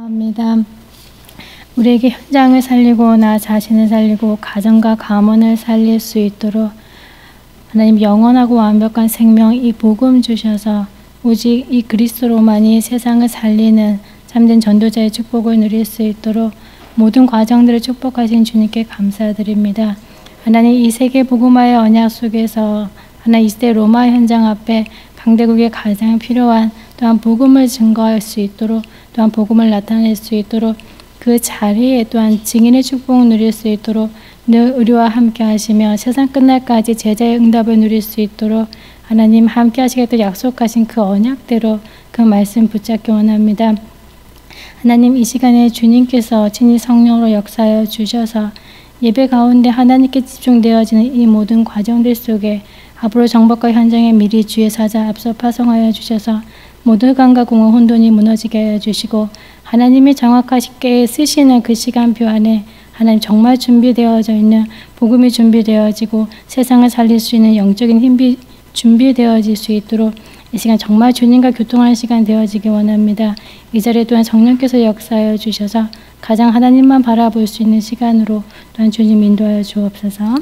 합니다. 우리에게 현장을 살리고 나 자신을 살리고 가정과 가문을 살릴 수 있도록 하나님 영원하고 완벽한 생명 이 복음 주셔서 오직 이 그리스도로만이 세상을 살리는 참된 전도자의 축복을 누릴 수 있도록 모든 과정들을 축복하신 주님께 감사드립니다. 하나님 이 세계 복음화의 언약 속에서 하나님 이 시대 로마 현장 앞에 강대국에 가장 필요한 또한 복음을 증거할 수 있도록 또한 복음을 나타낼 수 있도록 그 자리에 또한 증인의 축복을 누릴 수 있도록 늘 우리와 함께 하시며 세상 끝날까지 제자의 응답을 누릴 수 있도록 하나님 함께 하시겠다고 약속하신 그 언약대로 그 말씀 붙잡기 원합니다. 하나님 이 시간에 주님께서 친히 성령으로 역사하여 주셔서 예배 가운데 하나님께 집중되어지는 이 모든 과정들 속에 앞으로 정복과 현장에 미리 주의 사자 앞서 파송하여 주셔서 모든 흑암과 공허 혼돈이 무너지게 하여 주시고 하나님이 정확하게 쓰시는 그 시간표 안에 하나님 정말 준비되어져 있는 복음이 준비되어지고 세상을 살릴 수 있는 영적인 힘이 준비되어질 수 있도록 이 시간 정말 주님과 교통하는 시간 되어지기 원합니다. 이 자리에 또한 성령께서 역사하여 주셔서 가장 하나님만 바라볼 수 있는 시간으로 또한 주님 인도하여 주옵소서.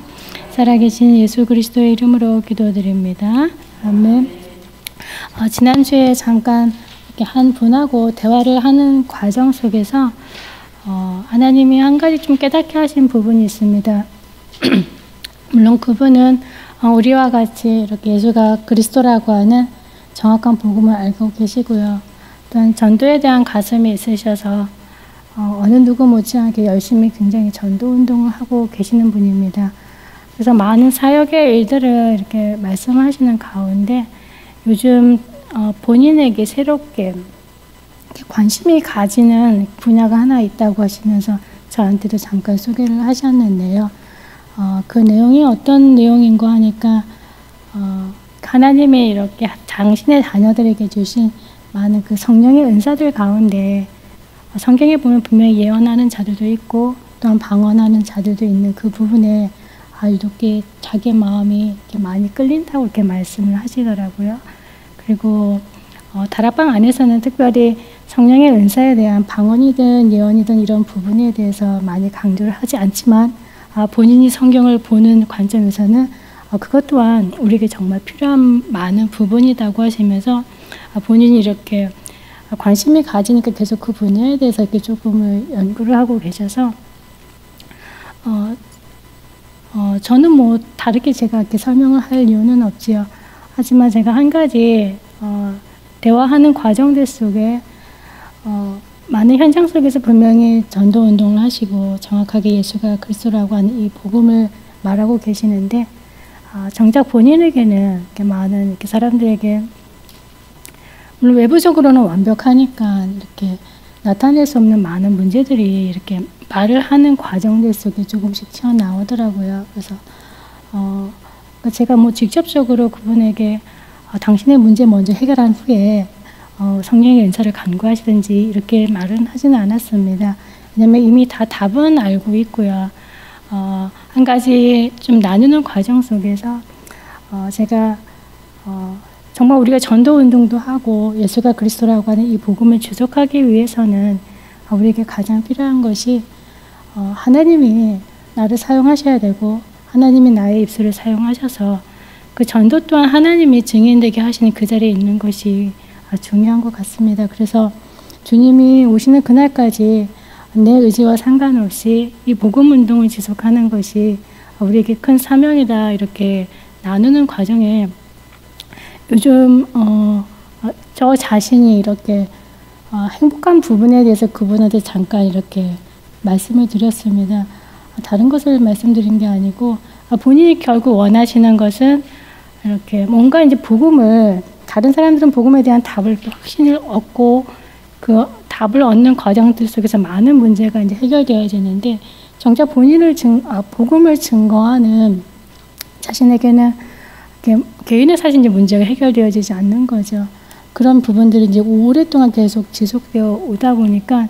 살아계신 예수 그리스도의 이름으로 기도드립니다. 아멘. 지난주에 잠깐 이렇게 한 분하고 대화를 하는 과정 속에서 하나님이 한 가지 좀 깨닫게 하신 부분이 있습니다. 물론 그분은 우리와 같이 이렇게 예수가 그리스도라고 하는 정확한 복음을 알고 계시고요. 또한 전도에 대한 가슴이 있으셔서 어느 누구 못지않게 열심히 굉장히 전도 운동을 하고 계시는 분입니다. 그래서 많은 사역의 일들을 이렇게 말씀하시는 가운데 요즘 본인에게 새롭게 관심이 가지는 분야가 하나 있다고 하시면서 저한테도 잠깐 소개를 하셨는데요. 그 내용이 어떤 내용인가 하니까 하나님이 이렇게 당신의 자녀들에게 주신 많은 그 성령의 은사들 가운데 성경에 보면 분명히 예언하는 자들도 있고 또한 방언하는 자들도 있는 그 부분에 이렇게 자기 마음이 이렇게 많이 끌린다고 이렇게 말씀을 하시더라고요. 그리고 다락방 안에서는 특별히 성령의 은사에 대한 방언이든 예언이든 이런 부분에 대해서 많이 강조를 하지 않지만 본인이 성경을 보는 관점에서는 그것 또한 우리에게 정말 필요한 많은 부분이라고 하시면서 본인이 이렇게 관심이 가지니까 계속 그 분야에 대해서 이렇게 조금을 연구를 하고 계셔서 저는 뭐 다르게 제가 이렇게 설명을 할 이유는 없지요. 하지만 제가 한 가지 대화하는 과정들 속에 많은 현장 속에서 분명히 전도 운동을 하시고 정확하게 예수가 그리스도라고 하는 이 복음을 말하고 계시는데 정작 본인에게는 이렇게 많은 이렇게 사람들에게 물론 외부적으로는 완벽하니까 이렇게 나타낼 수 없는 많은 문제들이 이렇게 말을 하는 과정들 속에 조금씩 튀어나오더라고요. 그래서 제가 뭐 직접적으로 그분에게 당신의 문제 먼저 해결한 후에 성령의 은사를 간구하시든지 이렇게 말은 하지는 않았습니다. 왜냐하면 이미 다 답은 알고 있고요. 한 가지 좀 나누는 과정 속에서 제가 정말 우리가 전도 운동도 하고 예수가 그리스도라고 하는 이 복음을 지속하기 위해서는 우리에게 가장 필요한 것이 하나님이 나를 사용하셔야 되고 하나님이 나의 입술을 사용하셔서 그 전도 또한 하나님이 증인되게 하시는 그 자리에 있는 것이 중요한 것 같습니다. 그래서 주님이 오시는 그날까지 내 의지와 상관없이 이 복음 운동을 지속하는 것이 우리에게 큰 사명이다 이렇게 나누는 과정에 요즘 저 자신이 이렇게 행복한 부분에 대해서 그분한테 잠깐 이렇게 말씀을 드렸습니다. 다른 것을 말씀드린 게 아니고 본인이 결국 원하시는 것은 이렇게 뭔가 이제 복음을 다른 사람들은 복음에 대한 답을 확신을 얻고 그 답을 얻는 과정들 속에서 많은 문제가 이제 해결되어지는데 정작 본인을 복음을 증거하는 자신에게는 개인의 사실 이제 문제가 해결되어지지 않는 거죠. 그런 부분들이 이제 오랫동안 계속 지속되어 오다 보니까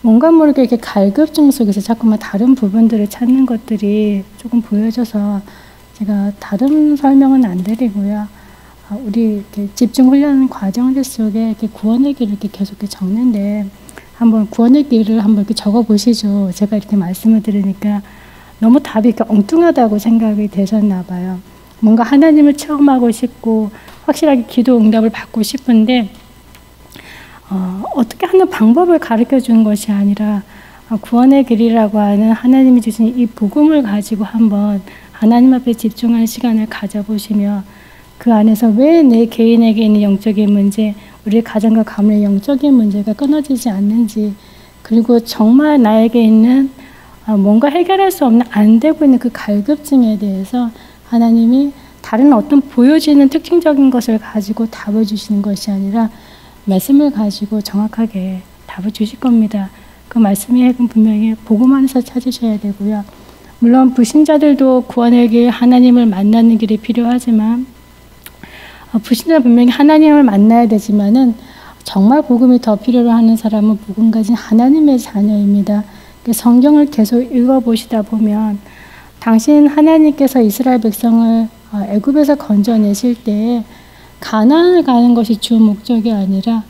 뭔가 모르게 이렇게 갈급증 속에서 자꾸만 다른 부분들을 찾는 것들이 조금 보여져서 제가 다른 설명은 안 드리고요. 우리 이렇게 집중 훈련 과정들 속에 이렇게 구원의 길을 이렇게 계속 적는데 한번 구원의 길을 한번 이렇게 적어 보시죠. 제가 이렇게 말씀을 들으니까 너무 답이 이렇게 엉뚱하다고 생각이 되셨나 봐요. 뭔가 하나님을 체험하고 싶고 확실하게 기도 응답을 받고 싶은데 어떻게 하는 방법을 가르쳐 주는 것이 아니라 구원의 길이라고 하는 하나님이 주신 이 복음을 가지고 한번 하나님 앞에 집중하는 시간을 가져보시며 그 안에서 왜 내 개인에게 있는 영적인 문제, 우리 가정과 가문의 영적인 문제가 끊어지지 않는지, 그리고 정말 나에게 있는 뭔가 해결할 수 없는 안 되고 있는 그 갈급증에 대해서 하나님이 다른 어떤 보여지는 특징적인 것을 가지고 답을 주시는 것이 아니라 말씀을 가지고 정확하게 답을 주실 겁니다. 그 말씀의 핵은 분명히 복음 안에서 찾으셔야 되고요. 물론 불신자들도 구원의 길, 하나님을 만나는 길이 필요하지만 불신자는 분명히 하나님을 만나야 되지만은 정말 복음이 더 필요로 하는 사람은 복음 가진 하나님의 자녀입니다. 성경을 계속 읽어보시다 보면 당신 하나님께서 이스라엘 백성을 애굽에서 건져내실 때 가나안을 가는 것이 주 목적이 아니라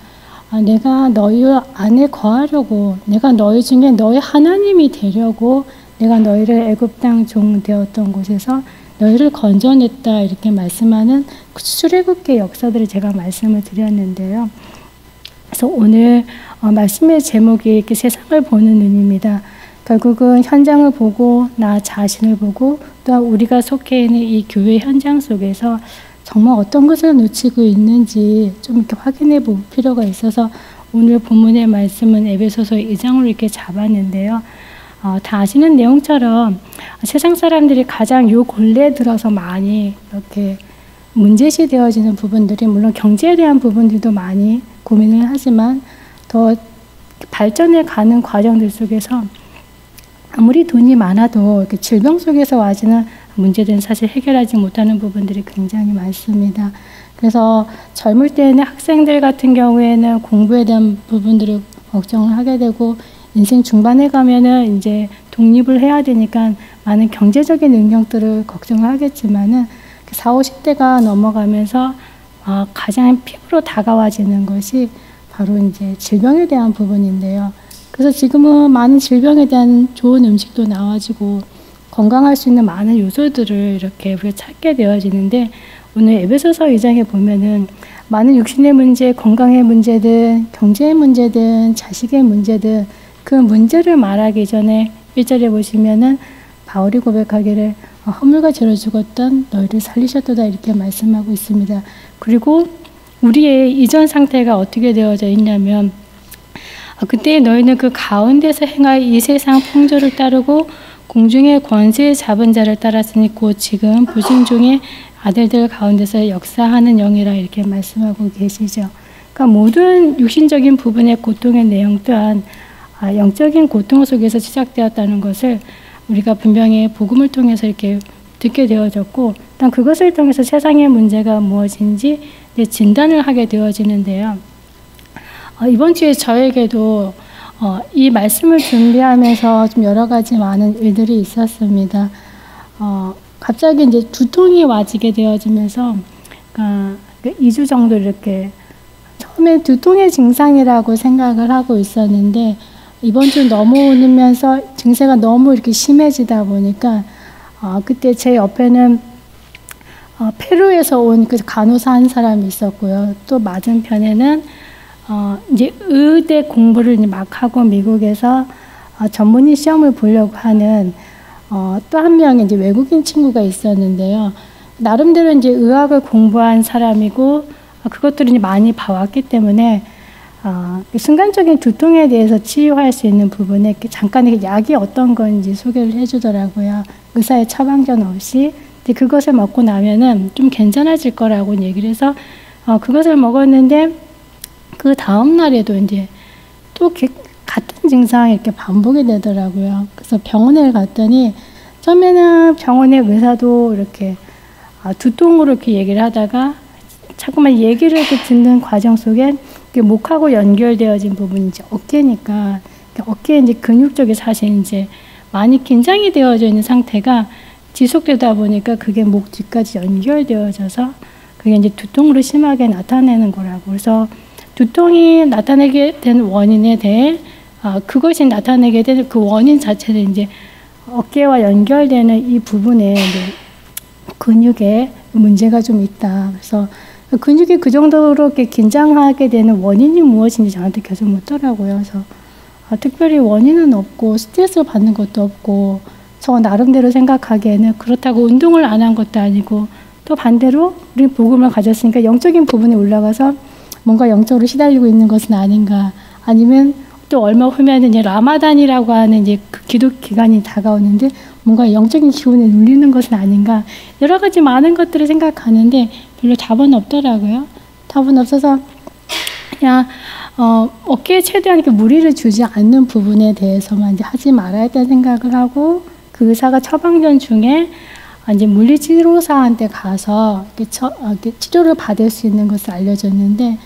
내가 너희 안에 거하려고, 내가 너희 중에 너희 하나님이 되려고 내가 너희를 애굽 땅 종 되었던 곳에서 너희를 건져냈다 이렇게 말씀하는 그 출애굽기의 역사들을 제가 말씀을 드렸는데요. 그래서 오늘 말씀의 제목이 이렇게 세상을 보는 눈입니다. 결국은 현장을 보고 나 자신을 보고 또 우리가 속해 있는 이 교회 현장 속에서 정말 어떤 것을 놓치고 있는지 좀 이렇게 확인해 볼 필요가 있어서 오늘 본문의 말씀은 에베소서 2장으로 이렇게 잡았는데요. 다 아시는 내용처럼 세상 사람들이 가장 요 근래에 들어서 많이 이렇게 문제시 되어지는 부분들이 물론 경제에 대한 부분들도 많이 고민을 하지만 더 발전해 가는 과정들 속에서 아무리 돈이 많아도 이렇게 질병 속에서 와지는 문제들은 사실 해결하지 못하는 부분들이 굉장히 많습니다. 그래서 젊을 때는 학생들 같은 경우에는 공부에 대한 부분들을 걱정을 하게 되고 인생 중반에 가면은 이제 독립을 해야 되니까 많은 경제적인 능력들을 걱정을 하겠지만은 40, 50대가 넘어가면서 가장 피부로 다가와지는 것이 바로 이제 질병에 대한 부분인데요. 그래서 지금은 많은 질병에 대한 좋은 음식도 나와지고 건강할 수 있는 많은 요소들을 이렇게 우리가 찾게 되어지는데 오늘 에베소서 2장에 보면은 많은 육신의 문제, 건강의 문제든 경제의 문제든 자식의 문제든 그 문제를 말하기 전에 1절에 보시면은 바울이 고백하기를 허물과 죄로 죽었던 너희를 살리셨도다 이렇게 말씀하고 있습니다. 그리고 우리의 이전 상태가 어떻게 되어져 있냐면 그때 너희는 그 가운데서 행하여 이 세상 풍조를 따르고 공중의 권세 잡은 자를 따랐으니 곧 지금 불신중의 아들들 가운데서 역사하는 영이라 이렇게 말씀하고 계시죠. 그러니까 모든 육신적인 부분의 고통의 내용 또한 영적인 고통 속에서 시작되었다는 것을 우리가 분명히 복음을 통해서 이렇게 듣게 되어졌고 또 그것을 통해서 세상의 문제가 무엇인지 진단을 하게 되어지는데요. 이번 주에 저에게도 이 말씀을 준비하면서 좀 여러 가지 많은 일들이 있었습니다. 갑자기 이제 두통이 와지게 되어지면서 2주 정도 이렇게 처음에 두통의 증상이라고 생각을 하고 있었는데 이번 주 넘어오면서 증세가 너무 이렇게 심해지다 보니까 그때 제 옆에는 페루에서 온 그 간호사 한 사람이 있었고요. 또 맞은편에는 이제 의대 공부를 이제 막 하고 미국에서 전문의 시험을 보려고 하는 또 한 명의 이제 외국인 친구가 있었는데요. 나름대로 이제 의학을 공부한 사람이고 그것들을 이제 많이 봐왔기 때문에 순간적인 두통에 대해서 치유할 수 있는 부분에 잠깐 약이 어떤 건지 소개를 해주더라고요. 의사의 처방전 없이. 근데 그것을 먹고 나면은 좀 괜찮아질 거라고 얘기를 해서 그것을 먹었는데 그 다음 날에도 이제 또 같은 증상이 이렇게 반복이 되더라고요. 그래서 병원에 갔더니 처음에는 병원의 의사도 이렇게 두통으로 이렇게 얘기를 하다가 자꾸만 얘기를 이렇게 듣는 과정 속에 목하고 연결되어진 부분이 이제 어깨니까 어깨에 이제 근육 쪽에 사실 이제 많이 긴장이 되어져 있는 상태가 지속되다 보니까 그게 목 뒤까지 연결되어져서 그게 이제 두통으로 심하게 나타내는 거라고. 그래서 두통이 나타나게 된 원인에 대해 그것이 나타내게 되는 그 원인 자체는 이제 어깨와 연결되는 이 부분에 이제 근육에 문제가 좀 있다. 그래서 근육이 그 정도로 이렇게 긴장하게 되는 원인이 무엇인지 저한테 계속 묻더라고요. 그래서 특별히 원인은 없고 스트레스를 받는 것도 없고 저 나름대로 생각하기에는 그렇다고 운동을 안 한 것도 아니고 또 반대로 우리 복음을 가졌으니까 영적인 부분에 올라가서 뭔가 영적으로 시달리고 있는 것은 아닌가, 아니면 또 얼마 후면은 이제 라마단이라고 하는 이제 그 기도 기간이 다가오는데 뭔가 영적인 기운에 눌리는 것은 아닌가, 여러 가지 많은 것들을 생각하는데 별로 답은 없더라고요. 답은 없어서 그냥 어깨에 최대한 이렇게 무리를 주지 않는 부분에 대해서만 이제 하지 말아야 된다는 생각을 하고, 그 의사가 처방전 중에 이제 물리치료사한테 가서 이렇게 치료를 받을 수 있는 것을 알려줬는데,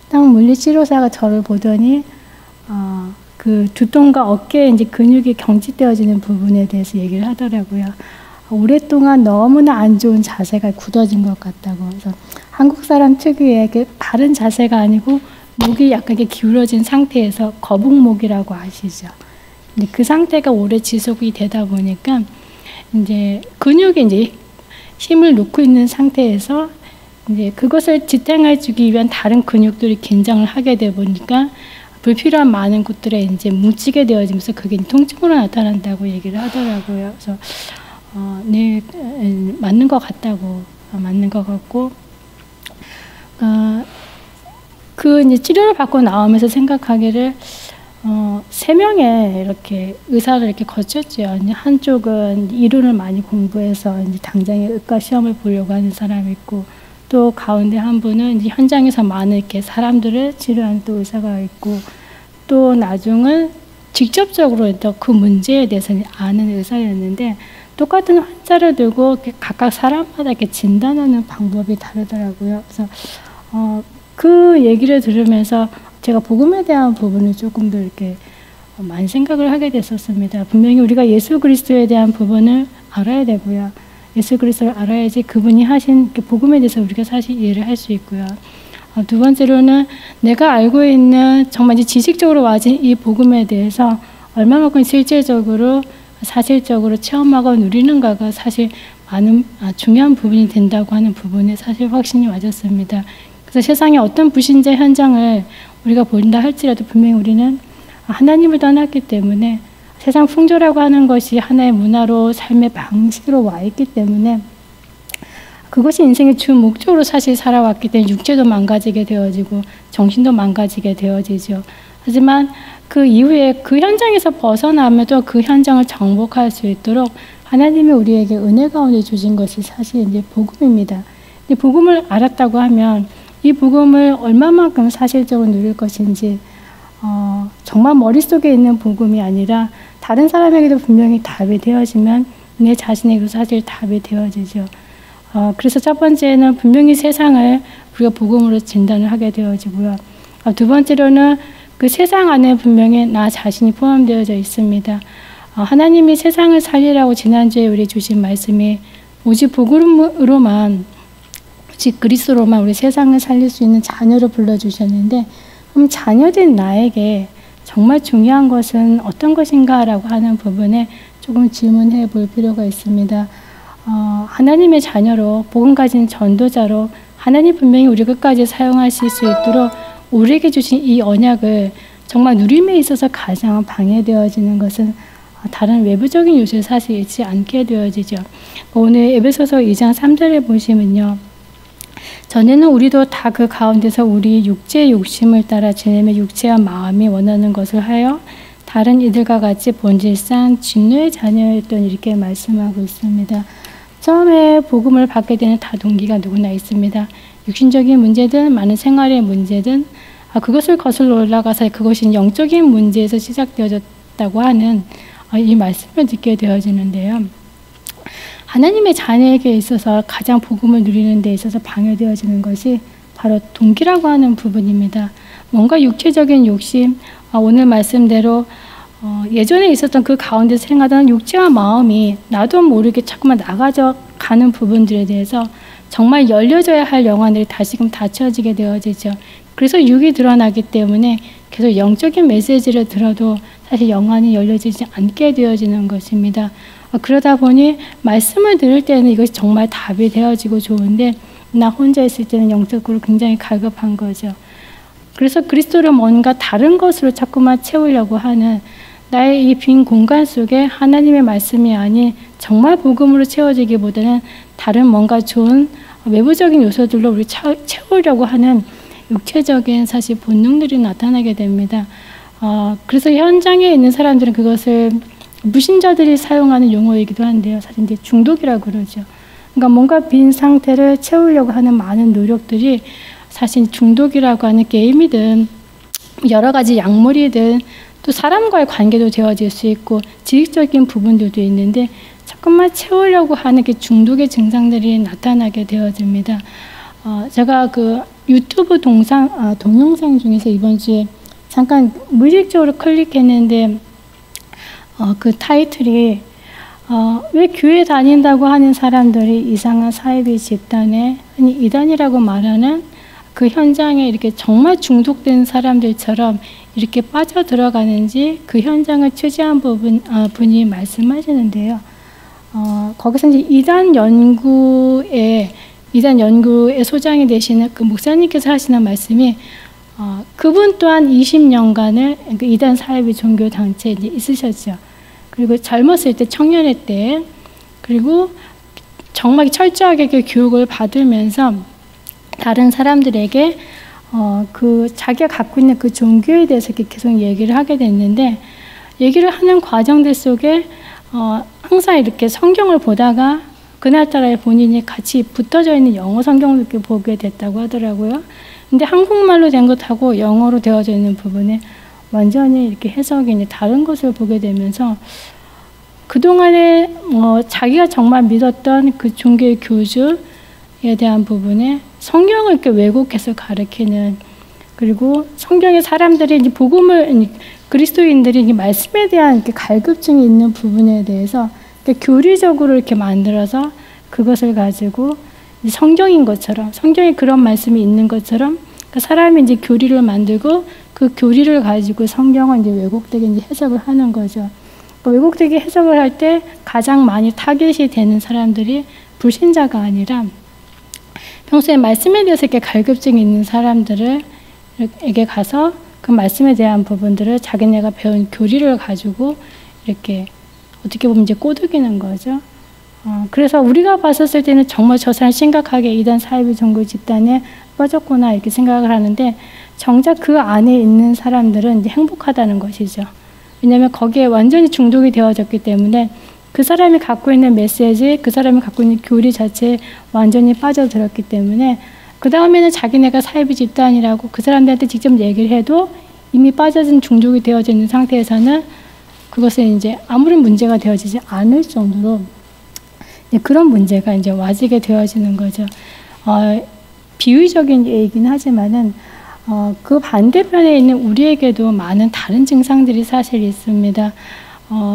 딱 물리치료사가 저를 보더니 그 두통과 어깨에 이제 근육이 경직되어지는 부분에 대해서 얘기를 하더라고요. 오랫동안 너무나 안 좋은 자세가 굳어진 것 같다고. 그래서 한국 사람 특유의 바른 자세가 아니고 목이 약간 기울어진 상태에서 거북목이라고 아시죠? 근데 그 상태가 오래 지속이 되다 보니까 이제 근육에 이제 힘을 놓고 있는 상태에서 이제 그것을 지탱해 주기 위한 다른 근육들이 긴장을 하게 되다 보니까 불필요한 많은 곳들에 이제 뭉치게 되어지면서 그게 통증으로 나타난다고 얘기를 하더라고요. 그래서 네, 맞는 것 같다고, 맞는 것 같고, 그 이제 치료를 받고 나오면서 생각하기를 3명의 이렇게 의사를 이렇게 거쳤죠. 한쪽은 이론을 많이 공부해서 이제 당장에 의과 시험을 보려고 하는 사람이 있고, 또 가운데 한 분은 이제 현장에서 많은 이렇게 사람들을 치료하는 또 의사가 있고, 또 나중은 직접적으로 또 그 문제에 대해서 아는 의사였는데, 똑같은 환자를 들고 각각 사람마다 이렇게 진단하는 방법이 다르더라고요. 그래서 그 얘기를 들으면서 제가 복음에 대한 부분을 조금 더 이렇게 많이 생각을 하게 됐었습니다. 분명히 우리가 예수 그리스도에 대한 부분을 알아야 되고요. 예수 그리스도를 알아야지 그분이 하신 복음에 대해서 우리가 사실 이해를 할 수 있고요. 두 번째로는 내가 알고 있는 정말 지식적으로 와진 이 복음에 대해서 얼마만큼 실제적으로 사실적으로 체험하고 누리는가가 사실 많은 중요한 부분이 된다고 하는 부분에 사실 확신이 와졌습니다. 그래서 세상의 어떤 불신자 현장을 우리가 본다 할지라도 분명히 우리는 하나님을 떠났기 때문에 세상 풍조라고 하는 것이 하나의 문화로 삶의 방식으로 와 있기 때문에 그것이 인생의 주 목적으로 사실 살아왔기 때문에 육체도 망가지게 되어지고 정신도 망가지게 되어지죠. 하지만 그 이후에 그 현장에서 벗어나면 또 그 현장을 정복할 수 있도록 하나님이 우리에게 은혜 가운데 주신 것이 사실 이제 복음입니다. 근데 복음을 알았다고 하면 이 복음을 얼마만큼 사실적으로 누릴 것인지 정말 머릿속에 있는 복음이 아니라 다른 사람에게도 분명히 답이 되어지면 내 자신에게도 사실 답이 되어지죠. 그래서 첫 번째는 분명히 세상을 우리가 복음으로 진단을 하게 되어지고요. 두 번째로는 그 세상 안에 분명히 나 자신이 포함되어져 있습니다. 하나님이 세상을 살리라고 지난주에 우리 주신 말씀이 오직 복음으로만, 오직 그리스도로만 우리 세상을 살릴 수 있는 자녀로 불러주셨는데, 그럼 자녀된 나에게 정말 중요한 것은 어떤 것인가라고 하는 부분에 조금 질문해 볼 필요가 있습니다. 하나님의 자녀로 복음 가진 전도자로 하나님 분명히 우리 끝까지 사용하실 수 있도록 우리에게 주신 이 언약을 정말 누림에 있어서 가장 방해되어지는 것은 다른 외부적인 요소에 사실 있지 않게 되어지죠. 오늘 에베소서 2장 3절에 보시면요. 전에는 우리도 다 그 가운데서 우리 육체의 욕심을 따라 지내며 육체와 마음이 원하는 것을 하여 다른 이들과 같이 본질상 진노의 자녀였던 이렇게 말씀하고 있습니다. 처음에 복음을 받게 되는 다 동기가 누구나 있습니다. 육신적인 문제든 많은 생활의 문제든 그것을 거슬러 올라가서 그것이 영적인 문제에서 시작되어졌다고 하는 이 말씀을 듣게 되어지는데요. 하나님의 자녀에게 있어서 가장 복음을 누리는 데 있어서 방해되어지는 것이 바로 동기라고 하는 부분입니다. 뭔가 육체적인 욕심, 오늘 말씀대로 예전에 있었던 그 가운데서 행하던 육체와 마음이 나도 모르게 자꾸만 나가져 가는 부분들에 대해서 정말 열려져야 할 영혼들이 다시금 닫혀지게 되어지죠. 그래서 육이 드러나기 때문에 계속 영적인 메시지를 들어도 사실 영안이 열려지지 않게 되어지는 것입니다. 그러다 보니 말씀을 들을 때는 이것이 정말 답이 되어지고 좋은데 나 혼자 있을 때는 영적으로 굉장히 갈급한 거죠. 그래서 그리스도를 뭔가 다른 것으로 자꾸만 채우려고 하는 나의 이 빈 공간 속에 하나님의 말씀이 아닌 정말 복음으로 채워지기보다는 다른 뭔가 좋은 외부적인 요소들로 우리 채우려고 하는 육체적인 사실 본능들이 나타나게 됩니다. 그래서 현장에 있는 사람들은 그것을 무신자들이 사용하는 용어이기도 한데요. 사실 이제 중독이라고 그러죠. 그러니까 뭔가 빈 상태를 채우려고 하는 많은 노력들이 사실 중독이라고 하는 게임이든 여러 가지 약물이든 또 사람과의 관계도 되어질 수 있고 지식적인 부분들도 있는데 자꾸만 채우려고 하는 게 중독의 증상들이 나타나게 되어집니다. 제가 그 유튜브 동영상 중에서 이번 주에 잠깐 무의식적으로 클릭했는데 그 타이틀이 왜 교회 다닌다고 하는 사람들이 이상한 사이비 집단에 아니 이단이라고 말하는 그 현장에 이렇게 정말 중독된 사람들처럼 이렇게 빠져들어가는지 그 현장을 취재한 분이 말씀하시는데요. 거기서 이제 이단 연구의 소장이 되시는 그 목사님께서 하시는 말씀이 그분 또한 20년간을 그 이단 사이비 종교 단체에 이제 있으셨죠. 그리고 젊었을 때 청년회 때 그리고 정말 철저하게 그 교육을 받으면서 다른 사람들에게 그 자기가 갖고 있는 그 종교에 대해서 이렇게 계속 얘기를 하게 됐는데 얘기를 하는 과정들 속에 항상 이렇게 성경을 보다가 그날따라 본인이 같이 붙어져 있는 영어 성경을 이렇게 보게 됐다고 하더라고요. 근데 한국말로 된 것하고 영어로 되어져 있는 부분에 완전히 이렇게 해석이 이제 다른 것을 보게 되면서 그동안에 자기가 정말 믿었던 그 종교의 교주에 대한 부분에 성경을 이렇게 왜곡해서 가르치는 그리고 성경의 사람들이 이제 복음을 그리스도인들이 이 말씀에 대한 이렇게 갈급증이 있는 부분에 대해서 교리적으로 이렇게 만들어서 그것을 가지고 성경인 것처럼 성경에 그런 말씀이 있는 것처럼 사람이 이제 교리를 만들고 그 교리를 가지고 성경을 이제 왜곡되게 이제 해석을 하는 거죠. 왜곡되게 해석을 할 때 가장 많이 타겟이 되는 사람들이 불신자가 아니라 평소에 말씀에 대해서 이렇게 갈급증이 있는 사람들에게 가서 그 말씀에 대한 부분들을 자기네가 배운 교리를 가지고 이렇게 어떻게 보면 이제 꼬드기는 거죠. 그래서 우리가 봤었을 때는 정말 저 사람 심각하게 이단 사이비 종교 집단에 빠졌구나 이렇게 생각을 하는데 정작 그 안에 있는 사람들은 이제 행복하다는 것이죠. 왜냐하면 거기에 완전히 중독이 되어졌기 때문에 그 사람이 갖고 있는 메시지, 그 사람이 갖고 있는 교리 자체에 완전히 빠져들었기 때문에 그 다음에는 자기네가 사이비 집단이라고 그 사람들한테 직접 얘기를 해도 이미 빠져진 중독이 되어져 있는 상태에서는 그것은 이제 아무런 문제가 되어지지 않을 정도로 그런 문제가 이제 와지게 되어지는 거죠. 비유적인 얘기긴 하지만은 그 반대편에 있는 우리에게도 많은 다른 증상들이 사실 있습니다.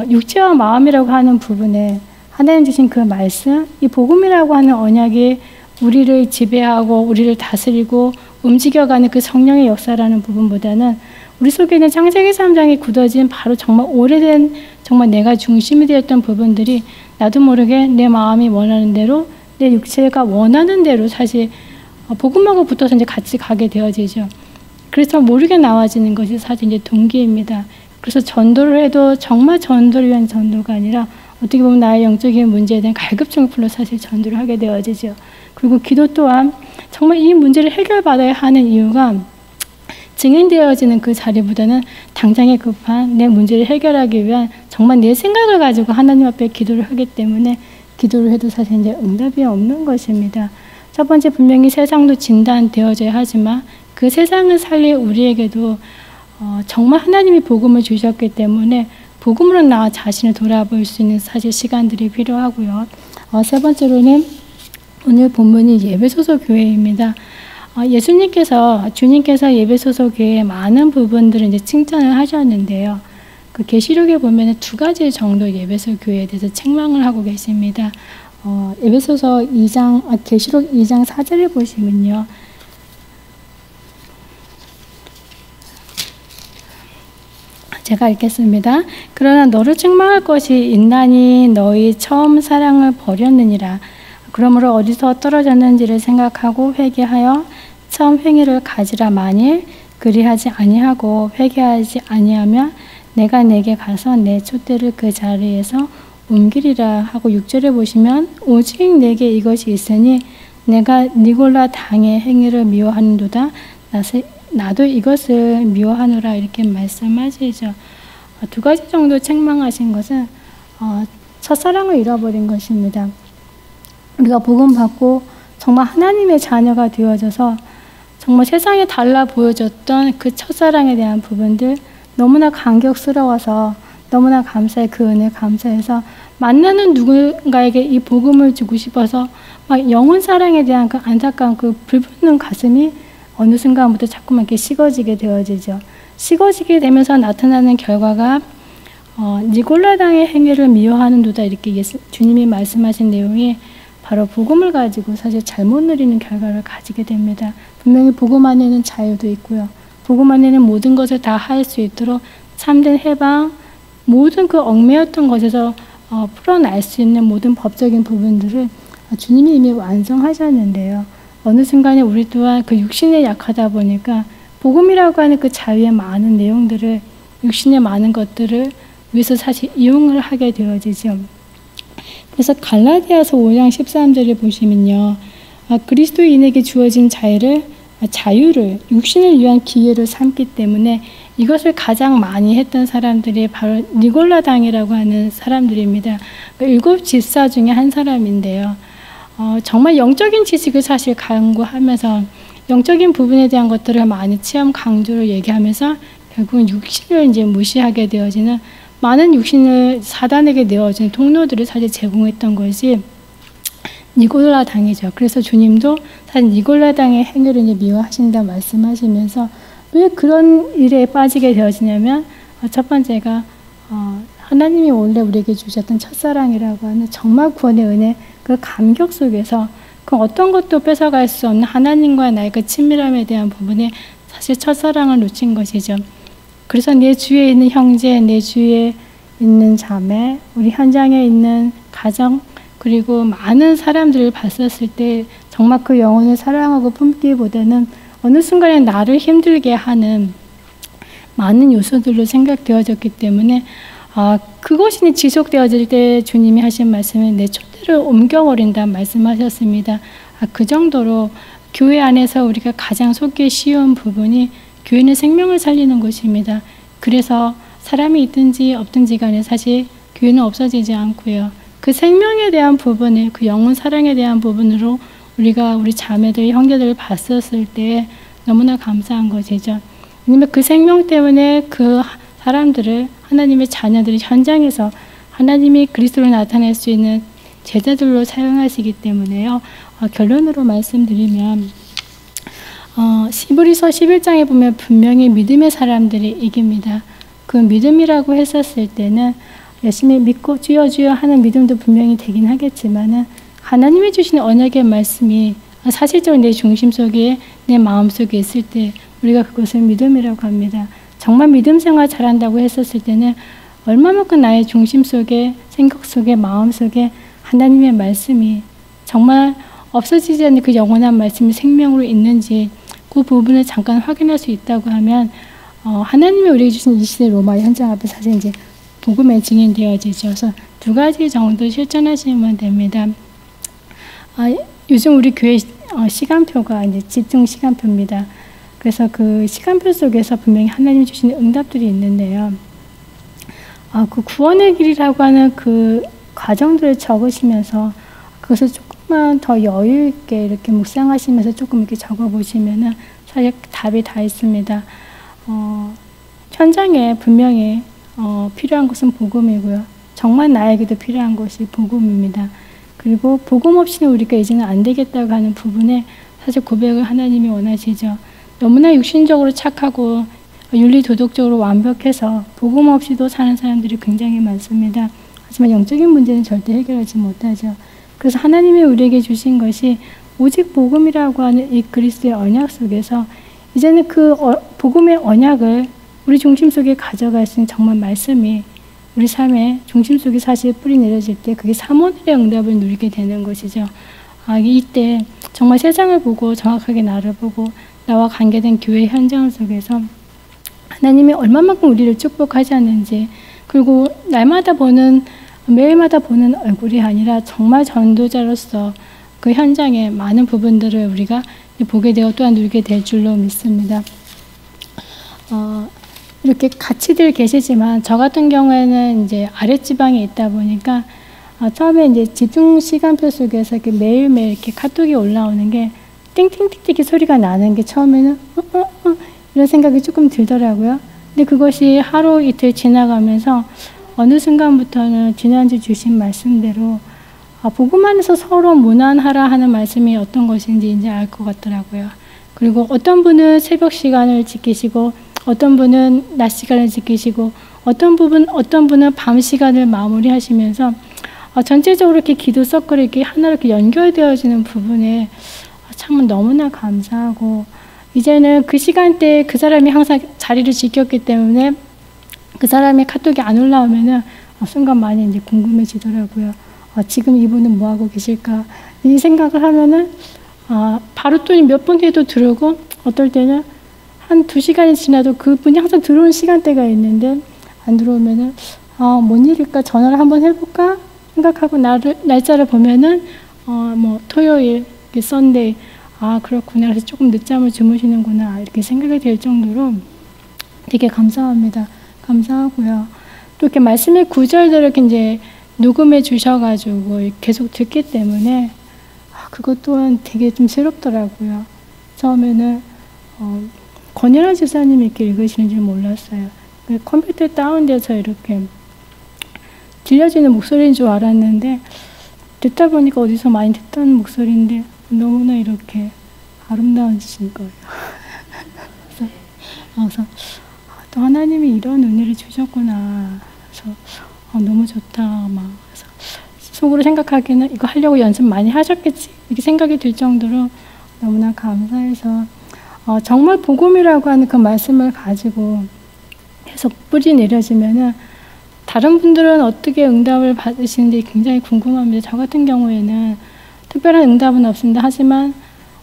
육체와 마음이라고 하는 부분에 하나님 주신 그 말씀, 이 복음이라고 하는 언약이 우리를 지배하고 우리를 다스리고 움직여가는 그 성령의 역사라는 부분보다는 우리 속에 있는 창세기 3장에 굳어진 바로 정말 오래된 정말 내가 중심이 되었던 부분들이 나도 모르게 내 마음이 원하는 대로 내 육체가 원하는 대로 사실 복음하고 붙어서 이제 같이 가게 되어지죠. 그래서 모르게 나와지는 것이 사실 이제 동기입니다. 그래서 전도를 해도 정말 전도를 위한 전도가 아니라 어떻게 보면 나의 영적인 문제에 대한 갈급증풀로 사실 전도를 하게 되어지죠. 그리고 기도 또한 정말 이 문제를 해결받아야 하는 이유가 증인되어지는 그 자리보다는 당장에 급한 내 문제를 해결하기 위한 정말 내 생각을 가지고 하나님 앞에 기도를 하기 때문에 기도를 해도 사실 이제 응답이 없는 것입니다. 첫 번째 분명히 세상도 진단되어져야 하지만 그 세상을 살릴 우리에게도 정말 하나님이 복음을 주셨기 때문에 복음으로 나 자신을 돌아볼 수 있는 사실 시간들이 필요하고요. 세 번째로는 오늘 본문이 예배소서 교회입니다. 주님께서 예배소서 교회의 많은 부분들을 이제 칭찬을 하셨는데요. 그 계시록에 보면 두 가지 정도 예배소 교회에 대해서 책망을 하고 계십니다. 예배소서 2장, 계시록 2장 4절에 보시면요. 제가 읽겠습니다. 그러나 너를 책망할 것이 있나니 너희 처음 사랑을 버렸느니라. 그러므로 어디서 떨어졌는지를 생각하고 회개하여 처음 행위를 가지라. 만일 그리하지 아니하고 회개하지 아니하면 내가 내게 가서 내 촛대를 그 자리에서 옮기리라 하고 6절에 보시면 오직 내게 이것이 있으니 내가 니골라 당의 행위를 미워하는도다. 나도 이것을 미워하노라 이렇게 말씀하시죠. 두 가지 정도 책망하신 것은 첫사랑을 잃어버린 것입니다. 우리가 복음 받고 정말 하나님의 자녀가 되어져서 정말 세상에 달라 보여졌던 그 첫사랑에 대한 부분들 너무나 감격스러워서 너무나 감사해 그 은혜 감사해서 만나는 누군가에게 이 복음을 주고 싶어서 막 영혼 사랑에 대한 그 안타까운 그 불붙는 가슴이 어느 순간부터 자꾸만 이렇게 식어지게 되어지죠. 식어지게 되면서 나타나는 결과가 니골라당의 행위를 미워하는도다 이렇게 주님이 말씀하신 내용이 바로 복음을 가지고 사실 잘못 누리는 결과를 가지게 됩니다. 분명히 복음 안에는 자유도 있고요. 복음 안에는 모든 것을 다 할 수 있도록 참된 해방, 모든 그 얽매였던 것에서 풀어날 수 있는 모든 법적인 부분들을 주님이 이미 완성하셨는데요. 어느 순간에 우리 또한 그 육신에 약하다 보니까 복음이라고 하는 그 자유의 많은 내용들을 육신의 많은 것들을 위해서 사실 이용을 하게 되어지죠. 그래서 갈라디아서 5장 13절을 보시면요. 그리스도인에게 주어진 자유를 육신을 위한 기회로 삼기 때문에 이것을 가장 많이 했던 사람들이 바로 니골라당이라고 하는 사람들입니다. 일곱 집사 중에 한 사람인데요. 정말 영적인 지식을 사실 강구하면서 영적인 부분에 대한 것들을 많이 체험 강조로 얘기하면서 결국은 육신을 이제 무시하게 되어지는 많은 육신을 사단에게 내어진 통로들을 사실 제공했던 것이 니골라당이죠. 그래서 주님도 사실 니골라당의 행위를 이제 미워하신다 말씀하시면서 왜 그런 일에 빠지게 되어지냐면 첫 번째가 하나님이 원래 우리에게 주셨던 첫사랑이라고 하는 정말 구원의 은혜 그 감격 속에서 그 어떤 것도 뺏어갈 수 없는 하나님과 나의 그 친밀함에 대한 부분에 사실 첫사랑을 놓친 것이죠. 그래서 내 주위에 있는 형제, 내 주위에 있는 자매, 우리 현장에 있는 가정, 그리고 많은 사람들을 봤었을 때 정말 그 영혼을 사랑하고 품기보다는 어느 순간에 나를 힘들게 하는 많은 요소들로 생각되어졌기 때문에 그것이 지속되어질 때 주님이 하신 말씀은 내 촛대를 옮겨버린다 말씀하셨습니다. 그 정도로 교회 안에서 우리가 가장 속기 쉬운 부분이 교회는 생명을 살리는 것입니다. 그래서 사람이 있든지 없든지 간에 사실 교회는 없어지지 않고요. 그 생명에 대한 부분을 그 영혼 사랑에 대한 부분으로 우리가 우리 자매들 형제들을 봤었을 때 너무나 감사한 것이죠. 왜냐하면 그 생명 때문에 그 사람들을 하나님의 자녀들이 현장에서 하나님이 그리스도를 나타낼 수 있는 제자들로 사용하시기 때문에요. 결론으로 말씀드리면 히브리서 11장에 보면 분명히 믿음의 사람들이 이깁니다. 그 믿음이라고 했었을 때는 열심히 믿고 주여 주여 하는 믿음도 분명히 되긴 하겠지만은 하나님이 주시는 언약의 말씀이 사실적으로 내 중심 속에 내 마음 속에 있을 때 우리가 그것을 믿음이라고 합니다. 정말 믿음 생활 잘한다고 했었을 때는 얼마만큼 나의 중심 속에 생각 속에 마음 속에 하나님의 말씀이 정말 없어지지 않는 그 영원한 말씀이 생명으로 있는지 그 부분을 잠깐 확인할 수 있다고 하면 하나님이 우리에게 주신 이 시대 로마 현장 앞에 사실 이제 복음의 증인되어지죠. 그래서 두 가지 정도 실천하시면 됩니다. 요즘 우리 교회 시간표가 이제 집중 시간표입니다. 그래서 그 시간표 속에서 분명히 하나님이 주시는 응답들이 있는데요. 그 구원의 길이라고 하는 그 과정들을 적으시면서 그것을 조금만 더 여유 있게 이렇게 묵상하시면서 조금 이렇게 적어보시면은 사실 답이 다 있습니다. 현장에 분명히 필요한 것은 복음이고요. 정말 나에게도 필요한 것이 복음입니다. 그리고 복음 없이는 우리가 이제는 안 되겠다고 하는 부분에 사실 고백을 하나님이 원하시죠. 너무나 육신적으로 착하고 윤리 도덕적으로 완벽해서 복음 없이도 사는 사람들이 굉장히 많습니다. 하지만 영적인 문제는 절대 해결하지 못하죠. 그래서 하나님이 우리에게 주신 것이 오직 복음이라고 하는 이 그리스도의 언약 속에서 이제는 그 복음의 언약을 우리 중심 속에 가져갈 수 있는 정말 말씀이 우리 삶의 중심 속에 사실 뿌리 내려질 때 그게 삼원의 응답을 누리게 되는 것이죠. 이때 정말 세상을 보고 정확하게 나를 보고 나와 관계된 교회 현장 속에서 하나님이 얼마만큼 우리를 축복하지 않는지, 그리고 날마다 보는, 매일마다 보는 얼굴이 아니라 정말 전도자로서 그 현장의 많은 부분들을 우리가 보게 되어 또한 누리게 될 줄로 믿습니다. 이렇게 같이들 계시지만 저 같은 경우에는 이제 아랫지방에 있다 보니까 처음에 이제 집중 시간표 속에서 이렇게 매일매일 이렇게 카톡이 올라오는 게 띵띵띵띵 소리가 나는 게 처음에는 이런 생각이 조금 들더라고요. 근데 그것이 하루 이틀 지나가면서 어느 순간부터는 지난주 주신 말씀대로 복음 안에서 서로 무난하라 하는 말씀이 어떤 것인지 이제 알 것 같더라고요. 그리고 어떤 분은 새벽 시간을 지키시고 어떤 분은 낮 시간을 지키시고 어떤 분은 밤 시간을 마무리하시면서 전체적으로 이렇게 기도 서클이 이렇게 하나로 이렇게 연결되어지는 부분에 참 너무나 감사하고, 이제는 그 시간대에 그 사람이 항상 자리를 지켰기 때문에 그 사람의 카톡이 안 올라오면은 순간 많이 이제 궁금해지더라고요. 지금 이분은 뭐 하고 계실까? 이 생각을 하면은 바로 또 몇 분 뒤에도 들어오고, 어떨 때는 한 2시간이 지나도 그분이 항상 들어오는 시간대가 있는데 안 들어오면은 뭔 일일까? 전화를 한번 해볼까? 생각하고 날짜를 보면은 뭐 토요일, 썬데이, 그렇구나. 그래서 조금 늦잠을 주무시는구나. 이렇게 생각이 될 정도로 되게 감사합니다. 감사하고요. 또 이렇게 말씀의 구절들을 이렇게 이제 녹음해 주셔가지고 계속 듣기 때문에 그것 또한 되게 좀 새롭더라고요. 처음에는 권현아 지사님이 이렇게 읽으시는 줄 몰랐어요. 컴퓨터에 다운돼서 이렇게 들려지는 목소리인 줄 알았는데 듣다 보니까 어디서 많이 듣던 목소리인데 너무나 이렇게 아름다우신 거예요. 그래서 또 하나님이 이런 은혜를 주셨구나. 그래서 너무 좋다. 그래서 속으로 생각하기에는 이거 하려고 연습 많이 하셨겠지 이렇게 생각이 들 정도로 너무나 감사해서 정말 복음이라고 하는 그 말씀을 가지고 계속 뿌리 내려지면은 다른 분들은 어떻게 응답을 받으시는지 굉장히 궁금합니다. 저 같은 경우에는 특별한 응답은 없습니다. 하지만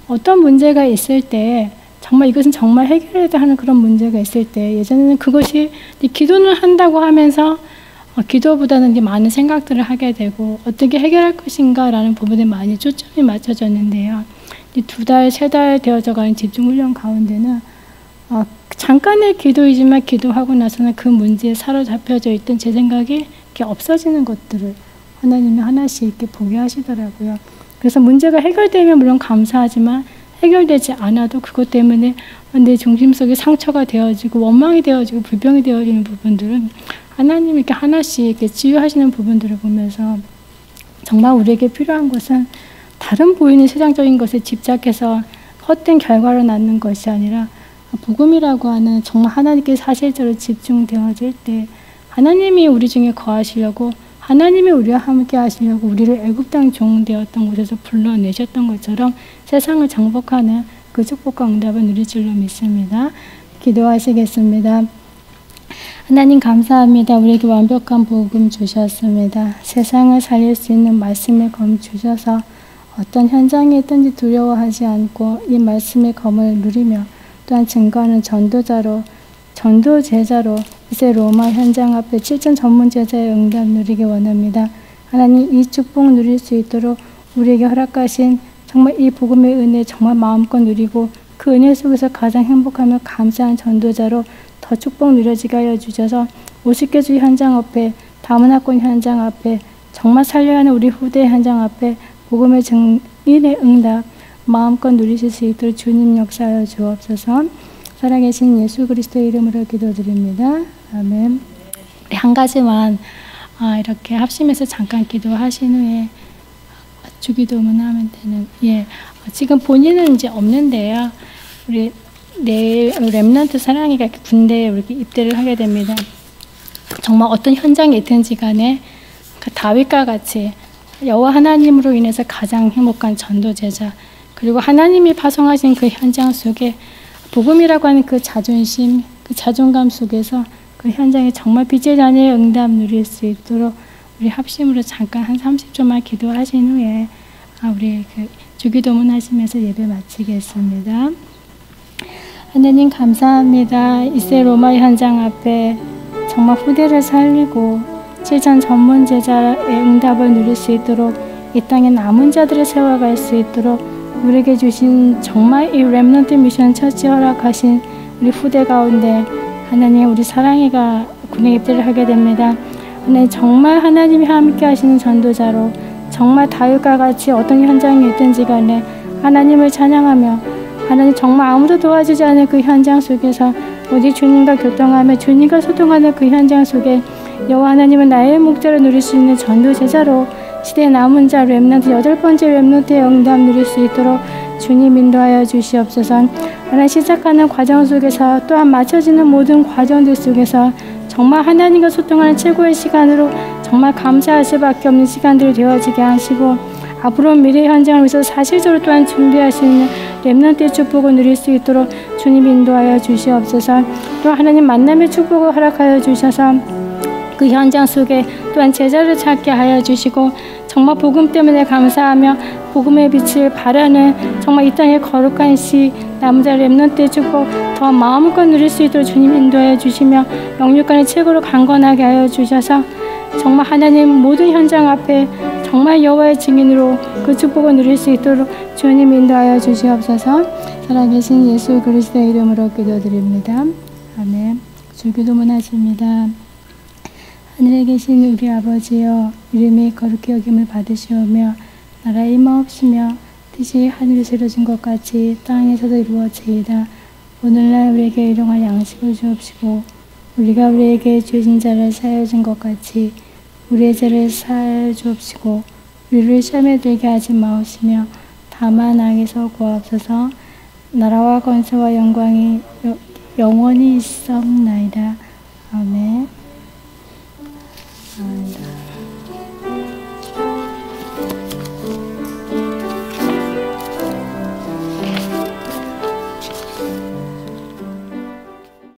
어떤 문제가 있을 때 정말 이것은 정말 해결해야 하는 그런 문제가 있을 때 예전에는 그것이 기도는 한다고 하면서 기도보다는 이제 많은 생각들을 하게 되고 어떻게 해결할 것인가 라는 부분에 많이 초점이 맞춰졌는데요. 2달, 3달 되어져 가는 집중훈련 가운데는 잠깐의 기도이지만 기도하고 나서는 그 문제에 사로잡혀져 있던 제 생각이 이렇게 없어지는 것들을 하나님이 하나씩 이렇게 보게 하시더라고요. 그래서 문제가 해결되면 물론 감사하지만 해결되지 않아도 그것 때문에 내 중심 속에 상처가 되어지고 원망이 되어지고 불평이 되어지는 부분들은 하나님이 이렇게 하나씩 이렇게 치유하시는 부분들을 보면서 정말 우리에게 필요한 것은 다른 보이는 세상적인 것에 집착해서 헛된 결과를 낳는 것이 아니라 복음이라고 하는 정말 하나님께 사실적으로 집중되어질 때 하나님이 우리 중에 거하시려고 하나님이 우리와 함께 하시려고 우리를 애굽 땅 종 되었던 곳에서 불러내셨던 것처럼 세상을 정복하는 그 축복과 응답을 누릴 줄로 믿습니다. 기도하시겠습니다. 하나님 감사합니다. 우리에게 완벽한 복음 주셨습니다. 세상을 살릴 수 있는 말씀의 검 주셔서 어떤 현장에 있든지 두려워하지 않고 이 말씀의 검을 누리며 또한 증거하는 전도자로 전도제자로 이제 로마 현장 앞에 7천 전문 제자의 응답 누리기 원합니다. 하나님 이 축복 누릴 수 있도록 우리에게 허락하신 정말 이 복음의 은혜 정말 마음껏 누리고 그 은혜 속에서 가장 행복하며 감사한 전도자로 더 축복 누려지게 하여 주셔서 50개 주 현장 앞에 다문화권 현장 앞에 정말 살려야 하는 우리 후대 현장 앞에 복음의 증인의 응답 마음껏 누리실 수 있도록 주님 역사하여 주옵소서. 살아계신 예수 그리스도의 이름으로 기도드립니다. 아멘. 한 가지만 이렇게 합심해서 잠깐 기도하신 후에 주기도문 하면 되는 지금 본인은 이제 없는데요. 우리 내일 렘넌트 사랑이가 군대에 이렇게 입대를 하게 됩니다. 정말 어떤 현장에 있든지 간에 그 다윗과 같이 여호와 하나님으로 인해서 가장 행복한 전도제자 그리고 하나님이 파송하신 그 현장 속에 복음이라고 하는 그 자존심, 그 자존감 속에서 그 현장에 정말 빛의 자녀의 응답 누릴 수 있도록 우리 합심으로 잠깐 한 30초만 기도하신 후에 우리 그 주기도문 하시면서 예배 마치겠습니다. 하나님 감사합니다. 이세 로마 현장 앞에 정말 후대를 살리고 실전 전문 제자의 응답을 누릴 수 있도록 이 땅에 남은 자들을 세워갈 수 있도록 우리에게 주신 정말 이 렘넌트 미션 처치 허락하신 우리 후대 가운데 하나님 우리 사랑이가 군에 입대를 하게 됩니다. 하나님 정말 하나님이 함께 하시는 전도자로 정말 다윗과 같이 어떤 현장에 있든지 간에 하나님을 찬양하며 하나님 정말 아무도 도와주지 않은 그 현장 속에서 오직 주님과 교통하며 주님과 소통하는 그 현장 속에 여호와 하나님은 나의 목자를 누릴 수 있는 전도 제자로 시대의 남은 자 렘넌트 8번째 렘넌트의 응답 누릴 수 있도록 주님 인도하여 주시옵소서. 하나님 시작하는 과정 속에서 또한 맞춰지는 모든 과정들 속에서 정말 하나님과 소통하는 최고의 시간으로 정말 감사할 수밖에 없는 시간들이 되어지게 하시고 앞으로 미래 현장을 위해서 사실적으로 또한 준비하시는 렘넌트의 축복을 누릴 수 있도록 주님 인도하여 주시옵소서. 또 하나님 만남의 축복을 허락하여 주셔서 그 현장 속에 또한 제자를 찾게 하여 주시고 정말 복음 때문에 감사하며 복음의 빛을 바라는 정말 이 땅의 거룩한 시 남은 자 렘넌트의 축복 더 마음껏 누릴 수 있도록 주님 인도하여 주시며 영육간의 최고로 강건하게 하여 주셔서 정말 하나님 모든 현장 앞에 정말 여호와의 증인으로 그 축복을 누릴 수 있도록 주님 인도하여 주시옵소서. 살아계신 예수 그리스도의 이름으로 기도드립니다. 아멘. 주기도문 하십니다. 하늘에 계신 우리 아버지여, 이름이 거룩히 여김을 받으시오며 나라의 임하옵시며 뜻이 하늘에서 이루어진 것 같이 땅에서도 이루어지이다. 오늘날 우리에게 일용할 양식을 주옵시고 우리가 우리에게 죄진 자를 사하여 준 것 같이 우리의 죄를 사하여 주옵시고 우리를 시험에 들게 하지 마옵시며 다만 악에서 구하옵소서. 나라와 권세와 영광이 영원히 있사옵나이다.